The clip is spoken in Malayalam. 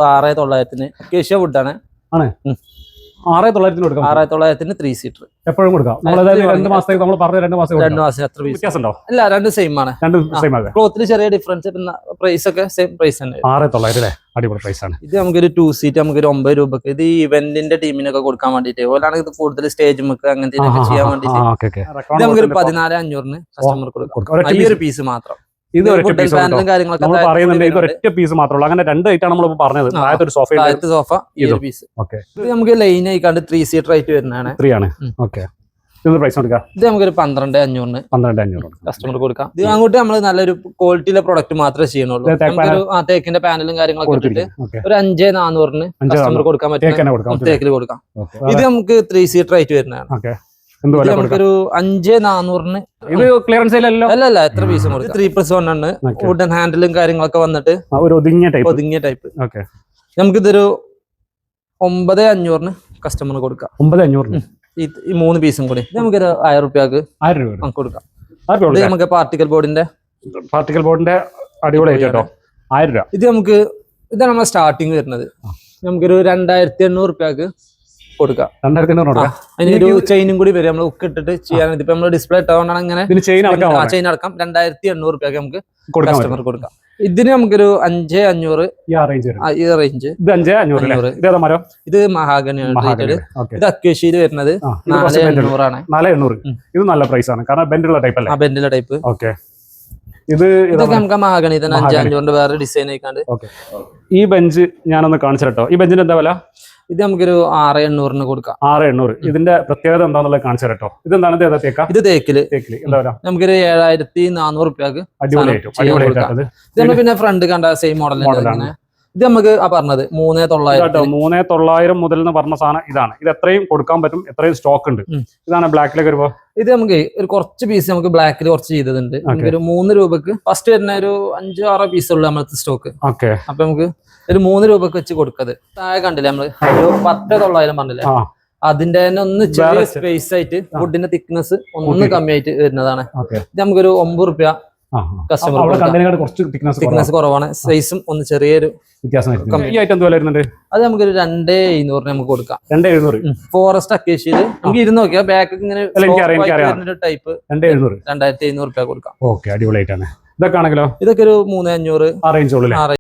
6900 അക്കേഷ്യ വുഡാണ്. 6900 കൊടുക്കാം. 6900 3 സീറ്റർ എപ്പോഴും കൊടുക്കാം. 2 മാസത്തേക്ക് നമ്മൾ പറഞ്ഞ 2 മാസം 2 മാസം എത്ര വ്യത്യാസമുണ്ടോ? ഇല്ല, രണ്ടും സെയിം ആണ്. ക്ലോത്തിൽ ചെറിയ ഡിഫറൻസ്, പിന്നെ പ്രൈസ് ഒക്കെ സെയിം പ്രൈസ് തന്നെ. 6900 അല്ലേ? അടിപൊളി പ്രൈസ് ആണ്. ഇത് നമുക്കൊരു 2 സീറ്റ് നമുക്കൊരു 9 രൂപക്ക്. ഇത് ഇവന്റിന്റെ ടീമിനൊക്കെ കൊടുക്കാൻ വേണ്ടിട്ട് ഓലാണെങ്കിൽ ഇത് കൂടുതൽ സ്റ്റേജ് നമുക്ക് അങ്ങനത്തെ ചെയ്യാൻ വേണ്ടിട്ട് ഇത് നമുക്കൊരു 14500 കസ്റ്റമർ കൊടുക്കാം. ഈ ഒരു പീസ് മാത്രം. ഇത് ഒരൊറ്റ പീസ് മാത്രമേ ഉള്ളൂ. അങ്ങനെ 2 ഐറ്റാണ് നമ്മൾ പറഞ്ഞത്. സോഫ ഇത് നമുക്ക് ലൈൻ ആയിക്കാണ്ട് 3 സീറ്റർ ആയിട്ട് വരുന്നതാണ്. 3 ആണ്. ഓക്കെ, ഇത് പ്രൈസ് കൊടുക്കാം. ഇത് നമുക്കൊരു 12500 കസ്റ്റമർ കൊടുക്കാം. ഇത് അങ്ങോട്ട് നമ്മൾ നല്ലൊരു ക്വാളിറ്റിയിലെ പ്രൊഡക്റ്റ് മാത്രമേ ചെയ്യുന്നുള്ളൂ. നമുക്കൊരു തേക്കിന്റെ പാനലും കാര്യങ്ങളൊക്കെ ഇട്ടിട്ട് ഒരു 5400 കസ്റ്റമർ കൊടുക്കാൻ പറ്റും. തേക്കിൽ കൊടുക്കാം. ഇത് നമുക്ക് 3 സീറ്റർ ആയിട്ട് വരുന്നതാണ്. നമുക്കൊരു 5400 ഇത് ക്ലിയറൻസ് അല്ലല്ല, എത്ര പീസും കൊടുക്കും. 3+1 ആണ്. വുഡൻ ഹാൻഡിലും കാര്യങ്ങളൊക്കെ വന്നിട്ട് ഒതുങ്ങിയ ടൈപ്പ്. നമുക്കിതൊരു 9500 കസ്റ്റമർ കൊടുക്കാം. 9500 ഈ 3 പീസും കൂടി നമുക്കൊരു 1000 രൂപക്ക് കൊടുക്കാം. നമുക്ക് പാർട്ടിക്കൽ ബോർഡിന്റെ അടിപൊളി കേട്ടോ. 1000 രൂപ. ഇത് നമുക്ക് ഇതാണ് നമ്മുടെ സ്റ്റാർട്ടിങ് വരുന്നത്. നമുക്കൊരു 2800 രൂപക്ക് കൊടുക്കാം. 2800 അതിനൊരു ചെയിനും കൂടി വരും. നമ്മൾ ഉക്ക് ഇട്ടിട്ട് ചെയ്യാൻ. ഇതിപ്പോ നമ്മൾ ഡിസ്പ്ലേ ഇട്ടുകൊണ്ടാണ് അങ്ങനെ ചെയിൻ അടക്കം 2800 രൂപയ്ക്ക് നമുക്ക് കസ്റ്റമർ കൊടുക്കാം. ഇതിന് നമുക്കൊരു 5500 ഈ റേഞ്ച്. ഇത് മഹാഗണിയാണ്. ഇത് അക്വേഷ്യയിൽ വരുന്നത് 4800 ആണ്. 4800. ഇത് നല്ല പ്രൈസ് ആണ്, കാരണം ബെൻഡുള്ള ടൈപ്പ് അല്ലേ? ബെൻഡുള്ള ടൈപ്പ്. ഓക്കെ, ഇതൊക്കെ നമുക്ക് മഹാഗണി തന്നെ 5500 വേറെ ഡിസൈൻ ആയിക്കാണ്ട്. ഈ ബെഞ്ച് ഞാനൊന്ന് കാണിച്ചു കേട്ടോ. ഈ ബെഞ്ചിന് എന്താ വില? ഇത് നമുക്കൊരു 6800 കൊടുക്കാം. 6800. ഇതിന്റെ പ്രത്യേകത എന്താണെന്നുള്ളത് കാണിച്ചു കേട്ടോ. ഇതെന്താണ്? ഇത് തേക്കില് നമുക്കൊരു 7400 രൂപക്ക്. ഇത് പിന്നെ ഫ്രണ്ട് കണ്ട സെയിം മോഡൽ. ഇത് നമുക്ക് പറഞ്ഞത് 3900 മുതൽ എന്ന് പറഞ്ഞ സാധനം ഇതാണ്. ഇത് എത്രയും കൊടുക്കാൻ പറ്റും, എത്രയും സ്റ്റോക്ക് ഉണ്ട്. ഇതാണ് ബ്ലാക്കിലേക്ക് വരുമ്പോ. ഇത് നമുക്ക് ഒരു കുറച്ച് പീസ് നമുക്ക് ബ്ലാക്കിൽ കുറച്ച് ചെയ്തതുണ്ട്. ഒരു 3 രൂപക്ക് ഫസ്റ്റ് വരുന്ന ഒരു 5-6 പീസ് ഉള്ളു നമ്മളത്തെ സ്റ്റോക്ക്. അപ്പൊ നമുക്ക് ഒരു 3 രൂപക്ക് വെച്ച് കൊടുക്കത്. താഴെ കണ്ടില്ലേ നമ്മള് ഒരു 10,900 പറഞ്ഞില്ലേ? അതിന്റെ തന്നെ ഒന്ന് ചെറിയ സ്പേസ് ആയിട്ട് വുഡിന്റെ തിക്നെസ് ഒന്ന് കമ്മിയായിട്ട് വരുന്നതാണ്. ഇത് നമുക്കൊരു 9 രൂപ കസ്റ്റമർ. തിക്നെസ് കുറവാണ്, സൈസും ഒന്ന് ചെറിയൊരു വ്യത്യാസം. അത് നമുക്കൊരു 2700 നമുക്ക് കൊടുക്കാം. 2700 ഫോറസ്റ്റ് അക്കേഷ്യയില് നമുക്ക് ഇരുന്ന് നോക്കിയാൽ ബാക്ക് ഇങ്ങനെ ടൈപ്പ് 2700 രൂപ കൊടുക്കാം. ഓക്കെ, അടിപൊളിയായിട്ടാണ്. ഇതൊക്കെ ആണെങ്കിലോ? ഇതൊക്കെ ഒരു 3500 ആ റേഞ്ച് ഉള്ളൂ.